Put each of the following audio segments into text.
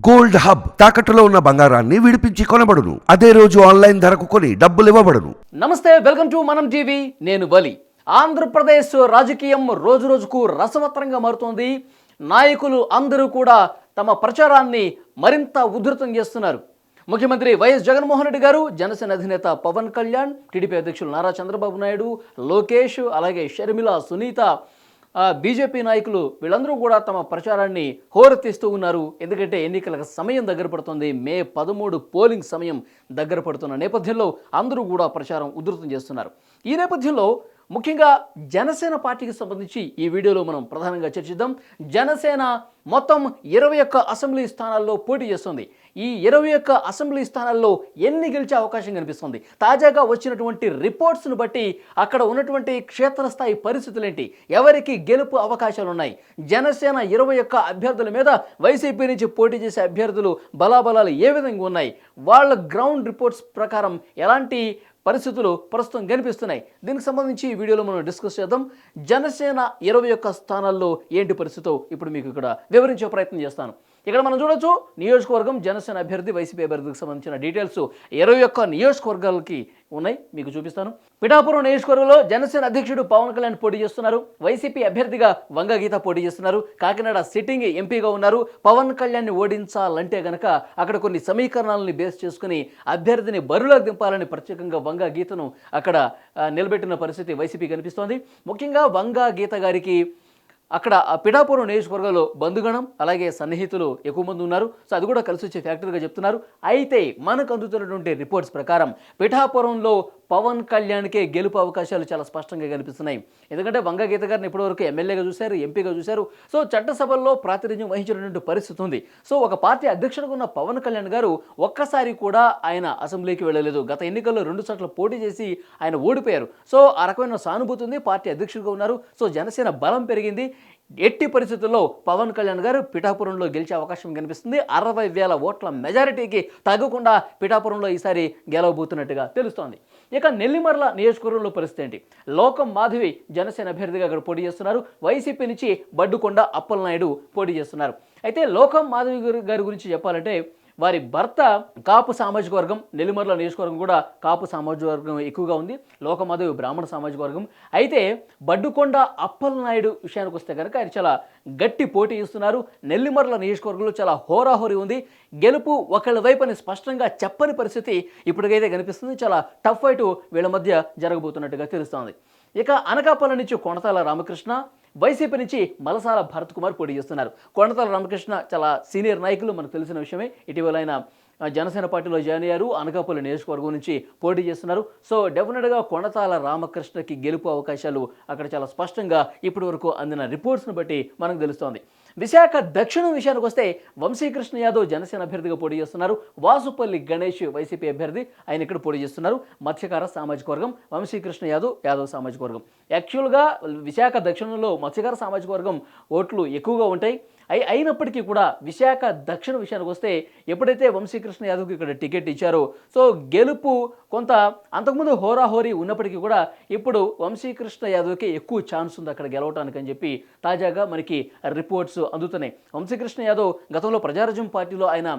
Gold hub తాకట్టులో ఉన్న బంగారాన్ని విడిపించి కొనబడును. అదే రోజు ఆన్లైన్ ధరకు కొని డబ్బులు ఇవ్వబడును. నమస్తే, వెల్కమ్ టు మనం టీవీ. నేను బలి. ఆంధ్రప్రదేశ్ రాజకీయం రోజు రోజుకు రసవత్తరంగా మారుతోంది. నాయకులు అందరూ కూడా తమ ప్రచారాన్ని మరింత ఉధృతం చేస్తున్నారు. ముఖ్యమంత్రి వైఎస్ జగన్మోహన్ రెడ్డి గారు, జనసేన అధినేత పవన్ కళ్యాణ్, టీడీపీ అధ్యక్షులు నారా చంద్రబాబు నాయుడు, లోకేష్, అలాగే షర్మిల, సునీత, బీజేపీ నాయకులు వీళ్ళందరూ కూడా తమ ప్రచారాన్ని హోరెత్తిస్తూ ఉన్నారు. ఎందుకంటే ఎన్నికల సమయం దగ్గర పడుతుంది. మే 13 పోలింగ్ సమయం దగ్గర పడుతున్న నేపథ్యంలో అందరూ కూడా ప్రచారం ఉధృతం చేస్తున్నారు. ఈ నేపథ్యంలో ముఖ్యంగా జనసేన పార్టీకి సంబంధించి ఈ వీడియోలో మనం ప్రధానంగా చర్చిద్దాం. జనసేన మొత్తం 21 అసెంబ్లీ స్థానాల్లో పోటీ చేస్తుంది. ఈ 21 అసెంబ్లీ స్థానాల్లో ఎన్ని గెలిచే అవకాశం కనిపిస్తుంది? తాజాగా వచ్చినటువంటి రిపోర్ట్స్ను బట్టి అక్కడ ఉన్నటువంటి క్షేత్రస్థాయి పరిస్థితులు ఏంటి, ఎవరికి గెలుపు అవకాశాలు ఉన్నాయి, జనసేన 21 అభ్యర్థుల మీద వైసీపీ నుంచి పోటీ చేసే అభ్యర్థులు బలాబలాలు ఏ విధంగా ఉన్నాయి, వాళ్ళ గ్రౌండ్ రిపోర్ట్స్ ప్రకారం ఎలాంటి పరిస్థితులు ప్రస్తుతం కనిపిస్తున్నాయి, దీనికి సంబంధించి ఈ వీడియోలో మనం డిస్కస్ చేద్దాం. జనసేన 21 స్థానాల్లో ఏంటి పరిస్థితో ఇప్పుడు మీకు ఇక్కడ వివరించే ప్రయత్నం చేస్తాను. ఇక్కడ మనం చూడొచ్చు, నియోజకవర్గం జనసేన అభ్యర్థి, వైసీపీ అభ్యర్థికి సంబంధించిన డీటెయిల్స్ 21 నియోజకవర్గాలకి ఉన్నాయి, మీకు చూపిస్తాను. పిఠాపురం నియోజకవర్గంలో జనసేన అధ్యక్షుడు పవన్ కళ్యాణ్ పోటీ చేస్తున్నారు. వైసీపీ అభ్యర్థిగా వంగ గీత పోటీ చేస్తున్నారు. కాకినాడ సిట్టింగ్ ఎంపీగా ఉన్నారు. పవన్ కళ్యాణ్ని ఓడించాలంటే గనక అక్కడ కొన్ని సమీకరణాలని బేస్ చేసుకుని అభ్యర్థిని బరిలోకి దింపాలని ప్రత్యేకంగా వంగ గీతను అక్కడ నిలబెట్టిన పరిస్థితి వైసీపీ కనిపిస్తోంది. ముఖ్యంగా వంగ గీత గారికి అక్కడ పిఠాపురం నియోజకవర్గంలో బంధుగణం, అలాగే సన్నిహితులు ఎక్కువ మంది ఉన్నారు. సో అది కూడా కలిసి వచ్చే ఫ్యాక్టరీగా చెప్తున్నారు. అయితే మనకు అందుతున్నటువంటి రిపోర్ట్స్ ప్రకారం పిఠాపురంలో పవన్ కళ్యాణ్కే గెలుపు అవకాశాలు చాలా స్పష్టంగా కనిపిస్తున్నాయి. ఎందుకంటే వంగ గీత గారిని ఇప్పటివరకు ఎమ్మెల్యేగా చూశారు, ఎంపీగా చూశారు. సో చట్టసభల్లో ప్రాతినిధ్యం వహించినటువంటి పరిస్థితి ఉంది. సో ఒక పార్టీ అధ్యక్షుడిగా ఉన్న పవన్ కళ్యాణ్ గారు ఒక్కసారి కూడా ఆయన అసెంబ్లీకి వెళ్ళలేదు. గత ఎన్నికల్లో 2 సార్లు పోటీ చేసి ఆయన ఓడిపోయారు. సో ఆ రకమైన సానుభూతి ఉంది. పార్టీ అధ్యక్షుడిగా ఉన్నారు. సో జనసేన బలం పెరిగింది. ఎట్టి పరిస్థితుల్లో పవన్ కళ్యాణ్ గారు పిఠాపురంలో గెలిచే అవకాశం కనిపిస్తుంది. 60,000 ఓట్ల మెజారిటీకి తగ్గకుండా పిఠాపురంలో ఈసారి గెలవబోతున్నట్టుగా తెలుస్తోంది. ఇక నెల్లిమర్ల నియోజకవర్గంలో పరిస్థితి ఏంటి? లోకం మాధవి జనసేన అభ్యర్థిగా అక్కడ పోటీ చేస్తున్నారు. వైసీపీ నుంచి బడ్డుకొండ అప్పలనాయుడు పోటీ చేస్తున్నారు. అయితే లోకం మాధవి గారి గురించి చెప్పాలంటే వారి భర్త కాపు సామాజిక వర్గం, నెల్లిమర్ల నియోజకవర్గం కూడా కాపు సామాజిక వర్గం ఎక్కువగా ఉంది. లోకమాధవి బ్రాహ్మణ సామాజిక వర్గం. అయితే బడ్డుకొండ అప్పలనాయుడు విషయానికి వస్తే కనుక ఆయన చాలా గట్టి పోటీ ఇస్తున్నారు. నెల్లిమర్ల నియోజకవర్గంలో చాలా హోరాహోరీ ఉంది. గెలుపు ఒకళ్ళ వైపుని స్పష్టంగా చెప్పని పరిస్థితి ఇప్పటికైతే కనిపిస్తుంది. చాలా టఫ్ ఫైట్ వీళ్ళ మధ్య జరగబోతున్నట్టుగా తెలుస్తోంది. ఇక అనకాపల్లి నుంచి కొణతాల రామకృష్ణ, వైసీపీ నుంచి మలసాల భరత్ కుమార్ పోటీ చేస్తున్నారు. కొణతాల రామకృష్ణ చాలా సీనియర్ నాయకులు, మనకు తెలిసిన విషయమే. ఇటీవల ఆయన జనసేన పార్టీలో జాయిన్ అయ్యారు. అనకాపల్లి నియోజకవర్గం నుంచి పోటీ చేస్తున్నారు. సో డెఫినెట్గా కొణతాల రామకృష్ణకి గెలుపు అవకాశాలు అక్కడ చాలా స్పష్టంగా ఇప్పటి వరకు అందిన రిపోర్ట్స్ను బట్టి మనకు తెలుస్తోంది. విశాఖ దక్షిణం విషయానికి వస్తే వంశీకృష్ణ యాదవ్ జనసేన అభ్యర్థిగా పోటీ చేస్తున్నారు. వాసుపల్లి గణేష్ వైసీపీ అభ్యర్థి, ఆయన ఇక్కడ పోటీ చేస్తున్నారు. మత్స్యకార సామాజిక వర్గం, వంశీకృష్ణ యాదవ్ సామాజిక వర్గం. యాక్చువల్గా విశాఖ దక్షిణంలో మత్స్యకార సామాజిక వర్గం ఓట్లు ఎక్కువగా ఉంటాయి. అయినప్పటికీ కూడా విశాఖ దక్షిణ విషయానికి వస్తే ఎప్పుడైతే వంశీకృష్ణ యాదవ్కి ఇక్కడ టికెట్ ఇచ్చారో సో గెలుపు కొంత అంతకుముందు హోరాహోరీ ఉన్నప్పటికీ కూడా ఇప్పుడు వంశీకృష్ణ యాదవ్కి ఎక్కువ ఛాన్స్ ఉంది అక్కడ గెలవటానికి అని చెప్పి తాజాగా మనకి రిపోర్ట్స్ అందుతున్నాయి. వంశీకృష్ణ యాదవ్ గతంలో ప్రజారాజ్యం పార్టీలో ఆయన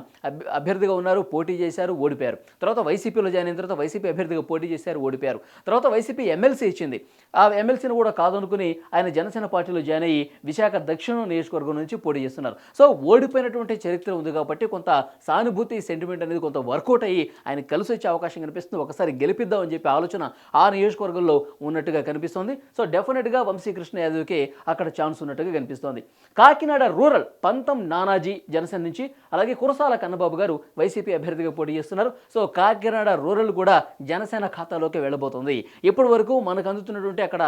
అభ్యర్థిగా ఉన్నారు, పోటీ చేశారు, ఓడిపోయారు. తర్వాత వైసీపీలో జాయిన్ అయిన తర్వాత వైసీపీ అభ్యర్థిగా పోటీ చేశారు, ఓడిపోయారు. తర్వాత వైసీపీ ఎమ్మెల్సీ ఇచ్చింది. ఆ ఎమ్మెల్సీని కూడా కాదనుకుని ఆయన జనసేన పార్టీలో జాయిన్ అయ్యి విశాఖ దక్షిణ నియోజకవర్గం నుంచి పోటీ చేస్తున్నారు. సో ఓడిపోయినటువంటి చరిత్ర ఉంది కాబట్టి కొంత సానుభూతి, సెంటిమెంట్ అనేది కొంత వర్కౌట్ అయ్యి ఆయన కలిసి వచ్చే అవకాశం కనిపిస్తుంది. ఒకసారి గెలిపిద్దాం అని చెప్పి ఆలోచన ఆ నియోజకవర్గంలో ఉన్నట్టుగా కనిపిస్తోంది. సో డెఫినెట్గా వంశీకృష్ణ యాదవ్కి అక్కడ ఛాన్స్ ఉన్నట్టుగా కనిపిస్తోంది. కాకినాడ రూరల్ పంతం నానాజీ జనసేన నుంచి, అలాగే కురసాల కన్నబాబు గారు వైసీపీ అభ్యర్థిగా పోటీ చేస్తున్నారు. సో కాకినాడ రూరల్ కూడా జనసేన ఖాతాలోకి వెళ్ళబోతుంది. ఇప్పటి వరకు మనకు అందుతున్నటువంటి అక్కడ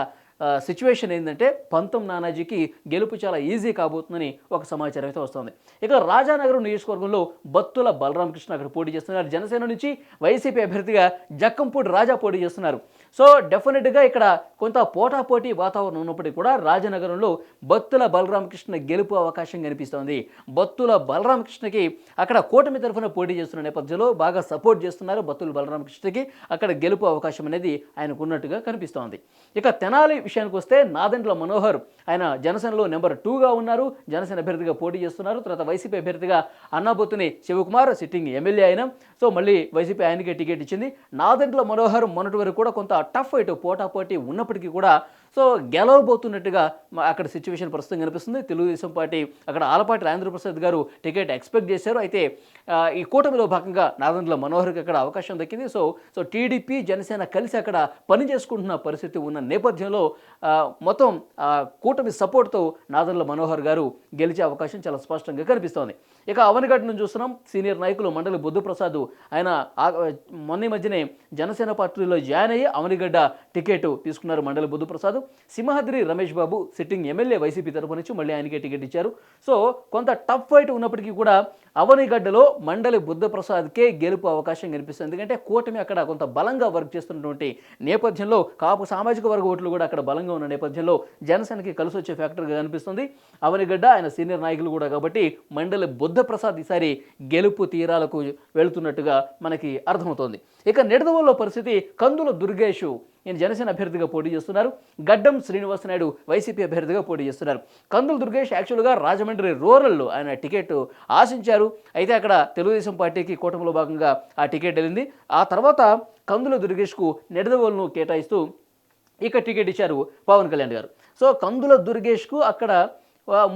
సిచ్యువేషన్ ఏంటంటే పంతం నానాజీకి గెలుపు చాలా ఈజీ కాబోతుందని ఒక సమాచారం అయితే వస్తుంది. ఇక రాజానగరం నియోజకవర్గంలో బత్తుల బలరామకృష్ణ అక్కడ పోటీ చేస్తున్నారు. జనసేన నుంచి వైసీపీ అభ్యర్థిగా జక్కంపూడి రాజా పోటీ చేస్తున్నారు. సో డెఫినెట్గా ఇక్కడ కొంత పోటాపోటీ వాతావరణం ఉన్నప్పటికీ కూడా రాజనగరంలో బత్తుల బలరామకృష్ణ గెలుపు అవకాశం కనిపిస్తోంది. బత్తుల బలరామకృష్ణకి అక్కడ కూటమి తరఫున పోటీ చేస్తున్న నేపథ్యంలో బాగా సపోర్ట్ చేస్తున్నారు బత్తుల బలరామకృష్ణకి. అక్కడ గెలుపు అవకాశం అనేది ఆయనకు ఉన్నట్టుగా కనిపిస్తోంది. ఇక తెనాలి విషయానికి వస్తే నాదెండ్ల మనోహర్ ఆయన జనసేనలో నెంబర్ 2గా ఉన్నారు. జనసేన అభ్యర్థిగా పోటీ చేస్తున్నారు. తర్వాత వైసీపీ అభ్యర్థిగా అన్నాబొత్తుని శివకుమార్ సిట్టింగ్ ఎమ్మెల్యే అయినా సో మళ్ళీ వైసీపీ ఆయనకే టికెట్ ఇచ్చింది. నాదెండ్ల మనోహర్ మొన్నటి వరకు కూడా కొంత టఫ్ ఫైట్ పోటాపోటీ ఉన్నప్పటికీ కూడా సో గెలవబోతున్నట్టుగా అక్కడ సిచ్యువేషన్ ప్రస్తుతం కనిపిస్తుంది. తెలుగుదేశం పార్టీ అక్కడ ఆలపాటి రాజేంద్రప్రసాద్ గారు టికెట్ ఎక్స్పెక్ట్ చేశారు. అయితే ఈ కూటమిలో భాగంగా నాదెండ్ల మనోహర్కి అక్కడ అవకాశం దక్కింది. సో టీడీపీ జనసేన కలిసి అక్కడ పని చేసుకుంటున్న పరిస్థితి ఉన్న నేపథ్యంలో మొత్తం కూటమి సపోర్ట్తో నాదెండ్ల మనోహర్ గారు గెలిచే అవకాశం చాలా స్పష్టంగా కనిపిస్తోంది. ఇక అవనిగడ్డ నుంచి చూస్తున్నాం సీనియర్ నాయకులు మండలి బుద్ధప్రసాద్ ఆయన మొన్న మధ్యనే జనసేన పార్టీలో జాయిన్ అయ్యి అవనిగడ్డ టికెట్ తీసుకున్నారు మండలి Buddha Prasad. Simhadri Ramesh Babu sitting MLA YCP తరపు నుంచి మళ్ళీ ఆయనకే టికెట్ ఇచ్చారు. సో కొంత టఫ్ ఫైట్ ఉన్నప్పటికీ కూడా అవనిగడ్డలో మండలి బుద్ధప్రసాద్కే గెలుపు అవకాశం కనిపిస్తుంది. ఎందుకంటే కూటమి అక్కడ కొంత బలంగా వర్క్ చేస్తున్నటువంటి నేపథ్యంలో కాపు సామాజిక వర్గ ఓట్లు కూడా అక్కడ బలంగా ఉన్న నేపథ్యంలో జనసేనకి కలిసి వచ్చే ఫ్యాక్టర్గా కనిపిస్తుంది. అవనిగడ్డ ఆయన సీనియర్ నాయకులు కూడా కాబట్టి మండలి బుద్ధప్రసాద్ ఈసారి గెలుపు తీరాలకు వెళుతున్నట్టుగా మనకి అర్థమవుతోంది. ఇక నిడదవోలులో పరిస్థితి కందుల దుర్గేష్ ఈయన జనసేన అభ్యర్థిగా పోటీ చేస్తున్నారు. గడ్డం శ్రీనివాసనాయుడు వైసీపీ అభ్యర్థిగా పోటీ చేస్తున్నారు. కందుల దుర్గేష్ యాక్చువల్గా రాజమండ్రి రూరల్లో ఆయన టికెట్ ఆశించారు. అయితే అక్కడ తెలుగుదేశం పార్టీకి కూటమిలో భాగంగా ఆ టికెట్ వెళ్ళింది. ఆ తర్వాత కందుల దుర్గేష్కు నిడదవోలును కేటాయిస్తూ ఇక టికెట్ ఇచ్చారు పవన్ కళ్యాణ్ గారు. సో కందుల దుర్గేష్కు అక్కడ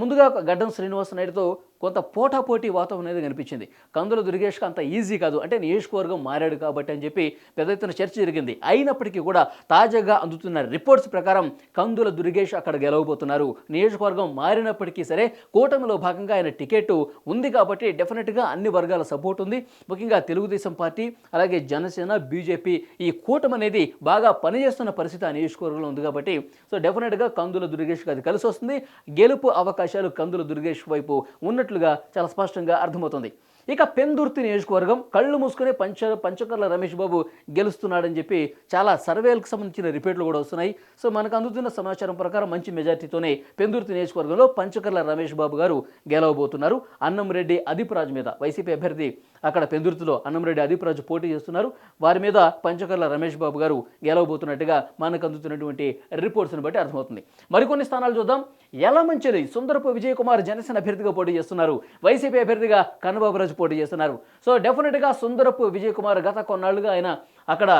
ముందుగా గడ్డం శ్రీనివాసనాయుడుతో కొంత పోటాపోటీ వాతావరణం అనేది కనిపించింది. కందుల దుర్గేష్కి అంత ఈజీ కాదు, అంటే నియోజకవర్గం మారాడు కాబట్టి అని చెప్పి పెద్ద ఎత్తున చర్చ జరిగింది. అయినప్పటికీ కూడా తాజాగా అందుతున్న రిపోర్ట్స్ ప్రకారం కందుల దుర్గేష్ అక్కడ గెలవబోతున్నారు. నియోజకవర్గం మారినప్పటికీ సరే కూటమిలో భాగంగా ఆయన టికెట్ ఉంది కాబట్టి డెఫినెట్గా అన్ని వర్గాల సపోర్ట్ ఉంది. ముఖ్యంగా తెలుగుదేశం పార్టీ అలాగే జనసేన బీజేపీ ఈ కూటమి అనేది బాగా పనిచేస్తున్న పరిస్థితి ఆ నియోజకవర్గంలో ఉంది కాబట్టి సో డెఫినెట్గా కందుల దుర్గేష్కి అది కలిసి వస్తుంది. గెలుపు అవకాశాలు కందుల దుర్గేష్ వైపు ఉన్నట్లుగా చాలా స్పష్టంగా అర్థమవుతుంది. ఇక పెందుర్తి నియోజకవర్గం కళ్ళు మూసుకునే పంచకర్ల రమేష్ బాబు గెలుస్తున్నాడని చెప్పి చాలా సర్వేలకు సంబంధించిన రిపోర్ట్లు కూడా వస్తున్నాయి. సో మనకు అందుతున్న సమాచారం ప్రకారం మంచి మెజార్టీతోనే పెందుర్తి నియోజకవర్గంలో పంచకర్ల రమేష్ బాబు గారు గెలవబోతున్నారు. అన్నంరెడ్డి అదిపురాజు మీద వైసీపీ అభ్యర్థి అక్కడ పెందుర్తిలో అన్నంరెడ్డి అదిపురాజు పోటీ చేస్తున్నారు. వారి మీద పంచకర్ల రమేష్ బాబు గారు గెలవబోతున్నట్టుగా మనకు అందుతున్నటువంటి రిపోర్ట్స్ని బట్టి అర్థమవుతుంది. మరికొన్ని స్థానాలు చూద్దాం. యలమంచిలి సుందరపు విజయ్ కుమార్ జనసేన అభ్యర్థిగా పోటీ చేస్తున్నారు. వైసీపీ అభ్యర్థిగా కన్నబాబురాజు పోటీ చేస్తున్నారు. సో డెఫినెట్గా సుందరపు విజయ్ కుమార్ గత కొన్నాళ్ళుగా ఆయన అక్కడ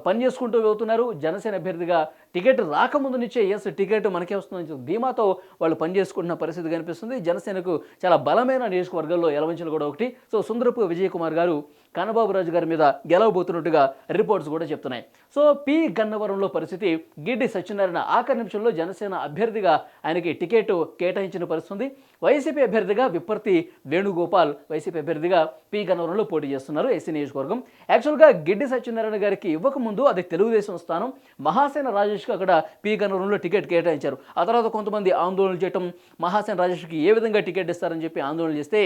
పని చేసుకుంటూ వెళ్తున్నారు. జనసేన అభ్యర్థిగా టికెట్ రాకముందు నుంచే టికెట్ మనకే వస్తుందని ధీమాతో వాళ్ళు పనిచేసుకుంటున్న పరిస్థితి కనిపిస్తుంది. జనసేనకు చాలా బలమైన నియోజకవర్గాల్లో యలమంచిలి కూడా ఒకటి. సో సుందరపు విజయ్ కుమార్ గారు కన్నబాబురాజు గారి మీద గెలవబోతున్నట్టుగా రిపోర్ట్స్ కూడా చెప్తున్నాయి. సో పి గన్నవరంలో పరిస్థితి గిడ్డి సత్యనారాయణ ఆఖరి నిమిషంలో జనసేన అభ్యర్థిగా ఆయనకి టికెట్ కేటాయించిన పరిస్థితి. వైసీపీ అభ్యర్థిగా విప్పర్తి వేణుగోపాల్ వైసీపీ అభ్యర్థిగా పి గన్నవరంలో పోటీ చేస్తున్నారు. ఎస్సీ నియోజకవర్గం. యాక్చువల్గా గిడ్డి సత్యనారాయణ గారికి ఇవ్వకముందు అది తెలుగుదేశం స్థానం. మహాసేన రాజేష్కి అక్కడ పి గన్నవరంలో టికెట్ కేటాయించారు. ఆ తర్వాత కొంతమంది ఆందోళనలు చేయటం, మహాసేన రాజేష్కి ఏ విధంగా టికెట్ ఇస్తారని చెప్పి ఆందోళన చేస్తే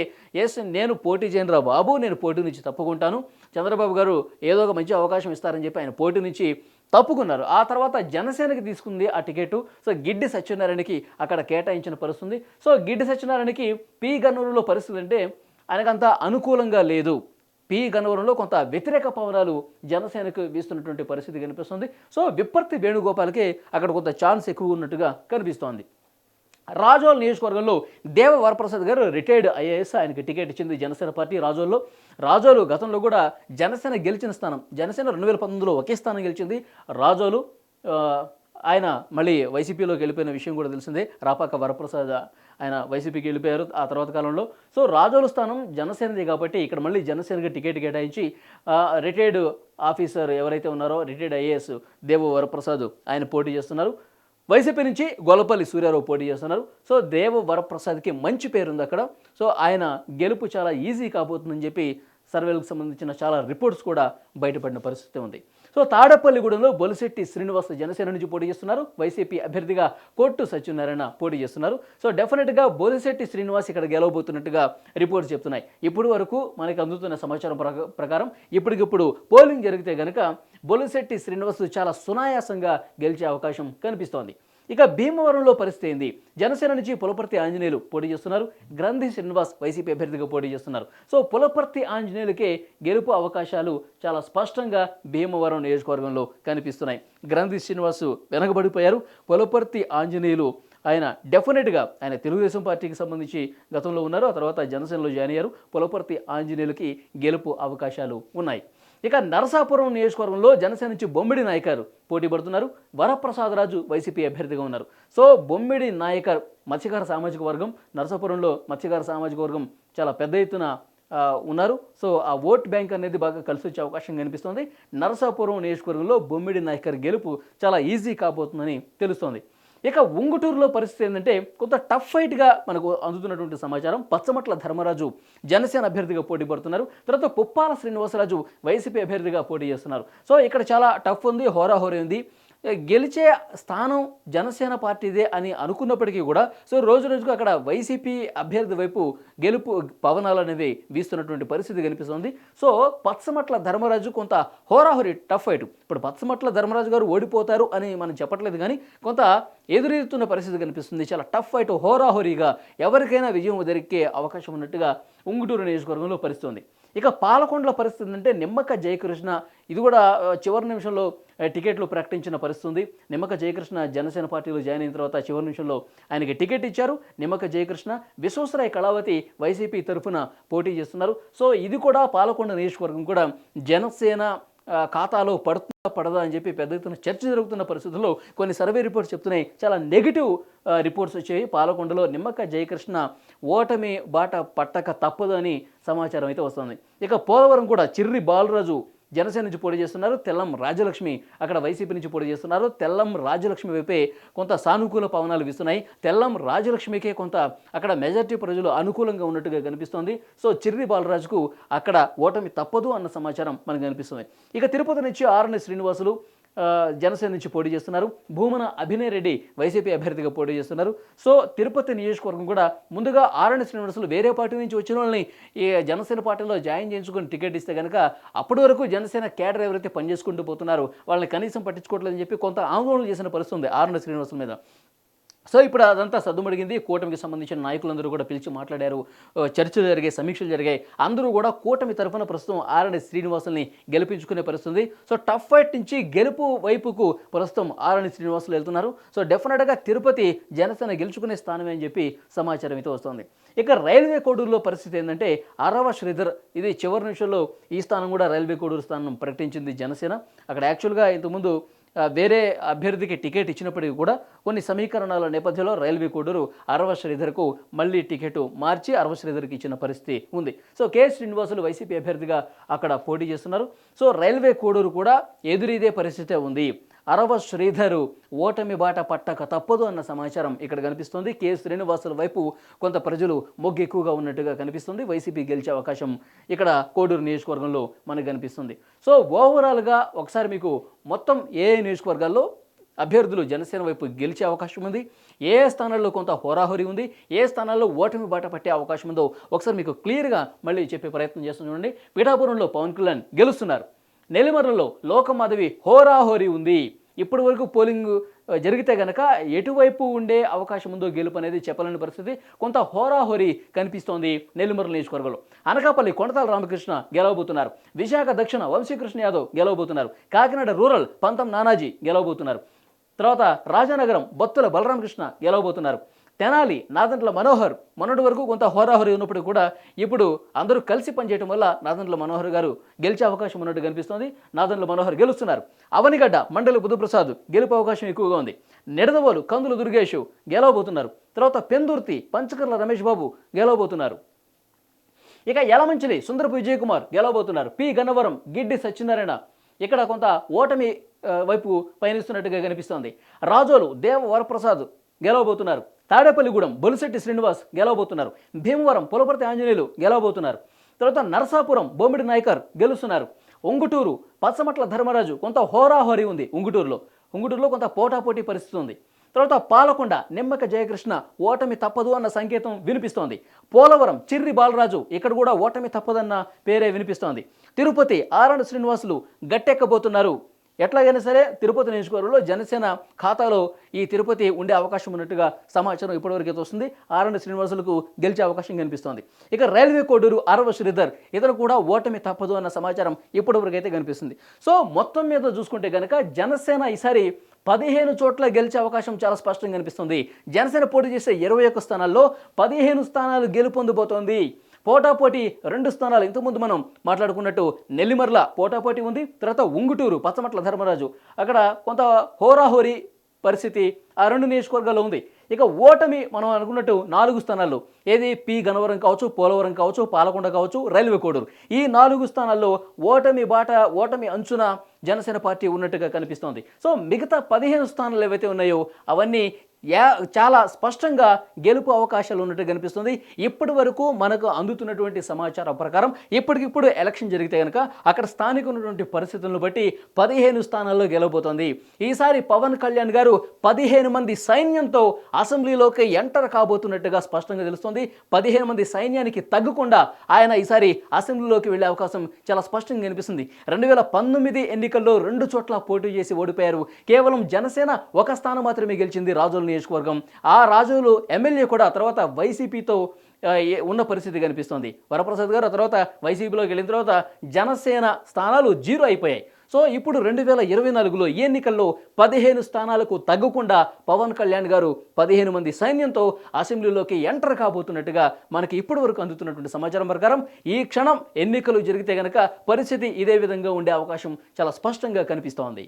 నేను పోటీ చేయను రా బాబు, నేను పోటీ నుంచి తప్పుకుంటాను, చంద్రబాబు గారు ఏదో ఒక మంచి అవకాశం ఇస్తారని చెప్పి ఆయన పోటీ నుంచి తప్పుకున్నారు. ఆ తర్వాత జనసేనకి తీసుకుంది ఆ టికెట్. సో గిడ్డి సత్యనారాయణకి అక్కడ కేటాయించిన పరిస్థితి. సో గిడ్డి సత్యనారాయణకి పి గన్నవరంలో పరిస్థితి అంటే ఆయనకంత అనుకూలంగా లేదు. పి గన్నవరంలో కొంత వ్యతిరేక పవనాలు జనసేనకు వీస్తున్నటువంటి పరిస్థితి కనిపిస్తుంది. సో విప్పర్తి వేణుగోపాల్కే అక్కడ కొంత ఛాన్స్ ఎక్కువ ఉన్నట్టుగా కనిపిస్తోంది. రాజోల్ నియోజకవర్గంలో దేవ వరప్రసాద్ గారు రిటైర్డ్ ఐఏఎస్, ఆయనకి టికెట్ ఇచ్చింది జనసేన పార్టీ రాజోల్లో. రాజోలు గతంలో కూడా జనసేన గెలిచిన స్థానం. జనసేన 2019లో ఒకే స్థానం గెలిచింది. రాజోలు ఆయన మళ్ళీ వైసీపీలోకి వెళ్ళిపోయిన విషయం కూడా తెలిసిందే. రాపాక వరప్రసాద్ ఆయన వైసీపీకి వెళ్ళిపోయారు ఆ తర్వాత కాలంలో. సో రాజోలు స్థానం జనసేనది కాబట్టి ఇక్కడ మళ్ళీ జనసేనకి టికెట్ కేటాయించి రిటైర్డ్ ఆఫీసర్ ఎవరైతే ఉన్నారో రిటైర్డ్ ఐఏఎస్ దేవ వరప్రసాద్ ఆయన పోటీ చేస్తున్నారు. వైసీపీ నుంచి గొల్లపల్లి సూర్యారావు పోటీ చేస్తున్నారు. సో దేవ వరప్రసాద్కి మంచి పేరుంది అక్కడ. సో ఆయన గెలుపు చాలా ఈజీ కాబోతుందని చెప్పి సర్వేలకు సంబంధించిన చాలా రిపోర్ట్స్ కూడా బయటపడిన పరిస్థితి ఉంది. సో తాడేపల్లిగూడెంలో బొలిశెట్టి శ్రీనివాస్ జనసేన నుంచి పోటీ చేస్తున్నారు. వైసీపీ అభ్యర్థిగా కోట్టు సత్యనారాయణ పోటీ చేస్తున్నారు. సో డెఫినెట్గా బొలిశెట్టి శ్రీనివాస్ ఇక్కడ గెలవబోతున్నట్టుగా రిపోర్ట్స్ చెప్తున్నాయి. ఇప్పటి వరకు మనకి అందుతున్న సమాచారం ప్రకారం ఇప్పటికిప్పుడు పోలింగ్ జరిగితే కనుక బొలిశెట్టి శ్రీనివాస్ చాలా సునాయాసంగా గెలిచే అవకాశం కనిపిస్తోంది. ఇక భీమవరంలో పరిస్థితి ఏంది? జనసేన నుంచి పులపర్తి ఆంజనేయులు పోటీ చేస్తున్నారు. గ్రంథి శ్రీనివాస్ వైసీపీ అభ్యర్థిగా పోటీ చేస్తున్నారు. సో పులపర్తి ఆంజనేయులకే గెలుపు అవకాశాలు చాలా స్పష్టంగా భీమవరం నియోజకవర్గంలో కనిపిస్తున్నాయి. గ్రంథి శ్రీనివాస్ వెనకబడిపోయారు. పులపర్తి ఆంజనేయులు ఆయన డెఫినెట్గా ఆయన తెలుగుదేశం పార్టీకి సంబంధించి గతంలో ఉన్నారు. ఆ తర్వాత జనసేనలో జాయిన్ అయ్యారు. పులపర్తి ఆంజనేయులకి గెలుపు అవకాశాలు ఉన్నాయి. ఇక నరసాపురం నియోజకవర్గంలో జనసేన నుంచి బొమ్మిడి నాయకర్ పోటీ పడుతున్నారు. వరప్రసాదరాజు వైసీపీ అభ్యర్థిగా ఉన్నారు. సో బొమ్మిడి నాయకర్ మత్స్యకార సామాజిక వర్గం, నరసాపురంలో మత్స్యకార సామాజిక వర్గం చాలా పెద్ద ఎత్తున ఉన్నారు. సో ఆ ఓట్ బ్యాంక్ అనేది బాగా కలిసి వచ్చే అవకాశం కనిపిస్తుంది. నరసాపురం నియోజకవర్గంలో బొమ్మిడి నాయకర్ గెలుపు చాలా ఈజీ కాబోతుందని తెలుస్తోంది. ఇక ఉంగుటూరులో పరిస్థితి ఏంటంటే కొంత టఫ్ ఫైట్గా మనకు అందుతున్నటువంటి సమాచారం. పచ్చమట్ల ధర్మరాజు జనసేన అభ్యర్థిగా పోటీ పడుతున్నారు. తర్వాత పుప్పాల శ్రీనివాసరాజు వైసీపీ అభ్యర్థిగా పోటీ చేస్తున్నారు. సో ఇక్కడ చాలా టఫ్ ఉంది, హోరాహోరీ ఉంది. గెలిచే స్థానం జనసేన పార్టీదే అని అనుకున్నప్పటికీ కూడా సో రోజు రోజుకు అక్కడ వైసీపీ అభ్యర్థి వైపు గెలుపు పవనాలు అనేవి వీస్తున్నటువంటి పరిస్థితి కనిపిస్తుంది. సో పచ్చమట్ల ధర్మరాజు కొంత హోరాహోరీ టఫ్ ఫైట్. ఇప్పుడు పచ్చమట్ల ధర్మరాజు గారు ఓడిపోతారు అని మనం చెప్పట్లేదు, కానీ కొంత ఎదురెదుతున్న పరిస్థితి కనిపిస్తుంది. చాలా టఫ్ ఫైట్, హోరాహోరీగా ఎవరికైనా విజయం దొరికే అవకాశం ఉన్నట్టుగా ఉంగుటూరు నియోజకవర్గంలో పరిస్థితి. ఇక పాలకొండల పరిస్థితి అంటే నిమ్మక జయకృష్ణ ఇది కూడా చివరి నిమిషంలో టికెట్లు ప్రకటించిన పరిస్థితి. నిమ్మక జయకృష్ణ జనసేన పార్టీలో జాయిన్ అయిన తర్వాత చివరి నిమిషంలో ఆయనకి టికెట్ ఇచ్చారు. నిమ్మక జయకృష్ణ విశ్వేశ్వరయ్య కళావతి వైసీపీ తరఫున పోటీ చేస్తున్నారు. సో ఇది కూడా పాలకొండ నియోజకవర్గం కూడా జనసేన ఖాతాలో పడదా అని చెప్పి పెద్ద ఎత్తున చర్చ జరుగుతున్న పరిస్థితుల్లో కొన్ని సర్వే రిపోర్ట్స్ చెప్తున్నాయి. చాలా నెగిటివ్ రిపోర్ట్స్ వచ్చాయి. పాలకొండలో నిమ్మక జయకృష్ణ ఓటమి బాట పట్టక తప్పదు అని సమాచారం అయితే వస్తుంది. ఇక పోలవరం కూడా చిర్రి బాలరాజు జనసేన నుంచి పోటీ చేస్తున్నారు. తెల్లం రాజలక్ష్మి అక్కడ వైసీపీ నుంచి పోటీ చేస్తున్నారు. తెల్లం రాజలక్ష్మి వైపే కొంత సానుకూల పవనాలు వీస్తున్నాయి. తెల్లం రాజలక్ష్మికే కొంత అక్కడ మెజార్టీ ప్రజలు అనుకూలంగా ఉన్నట్టుగా కనిపిస్తోంది. సో చిర్రి బాలరాజుకు అక్కడ ఓటమి తప్పదు అన్న సమాచారం మనకు కనిపిస్తుంది. ఇక తిరుపతి నుంచి ఆర్ఎన్ శ్రీనివాసులు జనసేన నుంచి పోటీ చేస్తున్నారు. భూమన అభినయ్ రెడ్డి వైసీపీ అభ్యర్థిగా పోటీ చేస్తున్నారు. సో తిరుపతి నియోజకవర్గం కూడా ముందుగా ఆర్ఎన్ శ్రీనివాసులు వేరే పార్టీ నుంచి వచ్చిన వాళ్ళని ఈ జనసేన పార్టీలో జాయిన్ చేయించుకొని టికెట్ ఇస్తే కనుక అప్పటి వరకు జనసేన క్యాడర్ ఎవరైతే పనిచేసుకుంటూ పోతున్నారో వాళ్ళని కనీసం పట్టించుకోవట్లేదని చెప్పి కొంత ఆందోళన చేసిన పరిస్థితి ఉంది ఆర్ఎన్ శ్రీనివాసుల మీద. సో ఇప్పుడు అదంతా సద్దుమడిగింది. కూటమికి సంబంధించిన నాయకులందరూ కూడా పిలిచి మాట్లాడారు, చర్చలు జరిగాయి, సమీక్షలు జరిగాయి. అందరూ కూడా కూటమి తరఫున ప్రస్తుతం ఆర్ఎన్ శ్రీనివాసుల్ని గెలిపించుకునే పరిస్థితి. సో టఫ్ ఫైట్ నుంచి గెలుపు వైపుకు ప్రస్తుతం ఆర్ఎన్ శ్రీనివాసులు వెళ్తున్నారు. సో డెఫినెట్గా తిరుపతి జనసేన గెలుచుకునే స్థానమే అని చెప్పి సమాచారం అయితే వస్తుంది. ఇక రైల్వే కోడూరులో పరిస్థితి ఏంటంటే అరవ శ్రీధర్ ఇది చివరి నిమిషంలో ఈ స్థానం కూడా రైల్వే కోడూరు స్థానం ప్రకటించింది జనసేన. అక్కడ యాక్చువల్గా ఇంతకుముందు వేరే అభ్యర్థికి టికెట్ ఇచ్చినప్పటికీ కూడా కొన్ని సమీకరణాల నేపథ్యంలో రైల్వే కోడూరు అరవ శ్రీధర్కు మళ్ళీ టికెట్ మార్చి అరవ శ్రీధర్కి ఇచ్చిన పరిస్థితి ఉంది. సో కె శ్రీనివాసులు వైసీపీ అభ్యర్థిగా అక్కడ పోటీ చేస్తున్నారు. సో రైల్వే కోడూరు కూడా ఎదురీదే పరిస్థితే ఉంది. అరవ శ్రీధరు ఓటమి బాట పట్టక తప్పదు అన్న సమాచారం ఇక్కడ కనిపిస్తుంది. కె శ్రీనివాసుల వైపు కొంత ప్రజలు మొగ్గు ఎక్కువగా ఉన్నట్టుగా కనిపిస్తుంది. వైసీపీ గెలిచే అవకాశం ఇక్కడ కోడూరు నియోజకవర్గంలో మనకు కనిపిస్తుంది. సో ఓవరాల్గా ఒకసారి మీకు మొత్తం ఏ నియోజకవర్గాల్లో అభ్యర్థులు జనసేన వైపు గెలిచే అవకాశం ఉంది, ఏ స్థానాల్లో కొంత హోరాహోరీ ఉంది, ఏ స్థానాల్లో ఓటమి బాట పట్టే అవకాశం ఉందో ఒకసారి మీకు క్లియర్గా మళ్ళీ చెప్పే ప్రయత్నం చేస్తుంది. చూడండి, పిఠాపురంలో పవన్ కళ్యాణ్ గెలుస్తున్నారు. నెల్లిమర్లలో లోకమాధవి హోరాహోరీ ఉంది. ఇప్పటి వరకు పోలింగ్ జరిగితే కనుక ఎటువైపు ఉండే అవకాశం ఉందో గెలుపు అనేది చెప్పలేని పరిస్థితి. కొంత హోరాహోరీ కనిపిస్తోంది నెల్లిమర్ల నియోజకవర్గంలో. అనకాపల్లి కొండతాల రామకృష్ణ గెలవబోతున్నారు. విశాఖ దక్షిణ వంశీకృష్ణ యాదవ్ గెలవబోతున్నారు. కాకినాడ రూరల్ పంతం నానాజీ గెలవబోతున్నారు. తర్వాత రాజానగరం బొత్తుల బలరామకృష్ణ గెలవబోతున్నారు. తెనాలి నాదండ్ల మనోహర్ మొన్నటి వరకు కొంత హోరాహోరీ ఉన్నప్పుడు కూడా ఇప్పుడు అందరూ కలిసి పనిచేయడం వల్ల నాదండ్ల మనోహర్ గారు గెలిచే అవకాశం ఉన్నట్టు కనిపిస్తోంది. నాదండ్ల మనోహర్ గెలుస్తున్నారు. అవనిగడ్డ మండలి బుద్ధప్రసాద్ గెలుపు అవకాశం ఎక్కువగా ఉంది. నిడదవోలు కందులు దుర్గేష్ గెలవబోతున్నారు. తర్వాత పెందుర్తి పంచకర్ల రమేష్ బాబు గెలవబోతున్నారు. ఇక యలమంచిలి సుందరపు విజయకుమార్ గెలవబోతున్నారు. పి గన్నవరం గిడ్డి సత్యనారాయణ ఇక్కడ కొంత ఓటమి వైపు పయనిస్తున్నట్టుగా కనిపిస్తోంది. రాజోలు దేవ వరప్రసాద్ గెలవబోతున్నారు. తాడేపల్లిగూడెం బొలిశెట్టి శ్రీనివాస్ గెలవబోతున్నారు. భీమవరం పులపర్తి ఆంజనేయులు గెలవబోతున్నారు. తర్వాత నరసాపురం బొమ్మిడి నాయకర్ గెలుస్తున్నారు. ఉంగుటూరు పచ్చమట్ల ధర్మరాజు కొంత హోరాహోరీ ఉంది ఉంగుటూరులో కొంత పోటాపోటీ పరిస్థితి ఉంది. తర్వాత పాలకొండ నిమ్మక జయకృష్ణ ఓటమి తప్పదు అన్న సంకేతం వినిపిస్తోంది. పోలవరం చిర్రి బాలరాజు ఇక్కడ కూడా ఓటమి తప్పదన్న పేరే వినిపిస్తోంది. తిరుపతి ఆరణి శ్రీనివాసులు గట్టెక్కబోతున్నారు. ఎట్లాగైనా సరే తిరుపతి నియోజకవర్గంలో జనసేన ఖాతాలో ఈ తిరుపతి ఉండే అవకాశం ఉన్నట్టుగా సమాచారం ఇప్పటివరకు వస్తుంది. ఆరణి శ్రీనివాసులకు గెలిచే అవకాశం కనిపిస్తోంది. ఇక రైల్వే కోడూరు అరవ శ్రీధర్ ఇతను కూడా ఓటమి తప్పదు అన్న సమాచారం ఇప్పటివరకు అయితే కనిపిస్తుంది. సో మొత్తం మీద చూసుకుంటే కనుక జనసేన ఈసారి 15 చోట్ల గెలిచే అవకాశం చాలా స్పష్టంగా కనిపిస్తుంది. జనసేన పోటీ చేసే 21 స్థానాల్లో 15 స్థానాలు గెలుపొందబోతోంది. పోటాపోటీ 2 స్థానాలు ఇంతకుముందు మనం మాట్లాడుకున్నట్టు నెల్లిమర్ల పోటాపోటీ ఉంది. తర్వాత ఉంగుటూరు పచ్చమట్ల ధర్మరాజు అక్కడ కొంత హోరాహోరీ పరిస్థితి ఆ 2 నియోజకవర్గాల్లో ఉంది. ఇక ఓటమి మనం అనుకున్నట్టు 4 స్థానాల్లో ఏది పి గన్నవరం కావచ్చు, పోలవరం కావచ్చు, పాలకొండ కావచ్చు, రైల్వే కోడూరు ఈ 4 స్థానాల్లో ఓటమి అంచున జనసేన పార్టీ ఉన్నట్టుగా కనిపిస్తోంది. సో మిగతా 15 స్థానాలు ఏవైతే ఉన్నాయో అవన్నీ చాలా స్పష్టంగా గెలుపు అవకాశాలు ఉన్నట్టు కనిపిస్తుంది. ఇప్పటి వరకు మనకు అందుతున్నటువంటి సమాచారం ప్రకారం ఇప్పటికిప్పుడు ఎలక్షన్ జరిగితే కనుక అక్కడ స్థానిక ఉన్నటువంటి పరిస్థితులను బట్టి 15 స్థానాల్లో గెలవబోతోంది. ఈసారి పవన్ కళ్యాణ్ గారు 15 మంది సైన్యంతో అసెంబ్లీలోకి ఎంటర్ కాబోతున్నట్టుగా స్పష్టంగా తెలుస్తోంది. 15 మంది సైన్యానికి తగ్గకుండా ఆయన ఈసారి అసెంబ్లీలోకి వెళ్లే అవకాశం చాలా స్పష్టంగా కనిపిస్తుంది. 2019 ఎన్నికల్లో 2 చోట్ల పోటీ చేసి ఓడిపోయారు. కేవలం జనసేన ఒక స్థానం మాత్రమే గెలిచింది, రాజోలు నియోజకవర్గం. ఆ రాజోలు ఎమ్మెల్యే కూడా తర్వాత వైసీపీతో ఉన్న పరిస్థితి కనిపిస్తోంది. వరప్రసాద్ గారు తర్వాత వైసీపీలోకి వెళ్ళిన తర్వాత జనసేన స్థానాలు 0 అయిపోయాయి. సో ఇప్పుడు 2024లో ఈ ఎన్నికల్లో 15 స్థానాలకు తగ్గకుండా పవన్ కళ్యాణ్ గారు 15 మంది సైన్యంతో అసెంబ్లీలోకి ఎంటర్ కాబోతున్నట్టుగా మనకి ఇప్పటి వరకు అందుతున్నటువంటి సమాచారం ప్రకారం ఈ క్షణం ఎన్నికలు జరిగితే గనక పరిస్థితి ఇదే విధంగా ఉండే అవకాశం చాలా స్పష్టంగా కనిపిస్తోంది.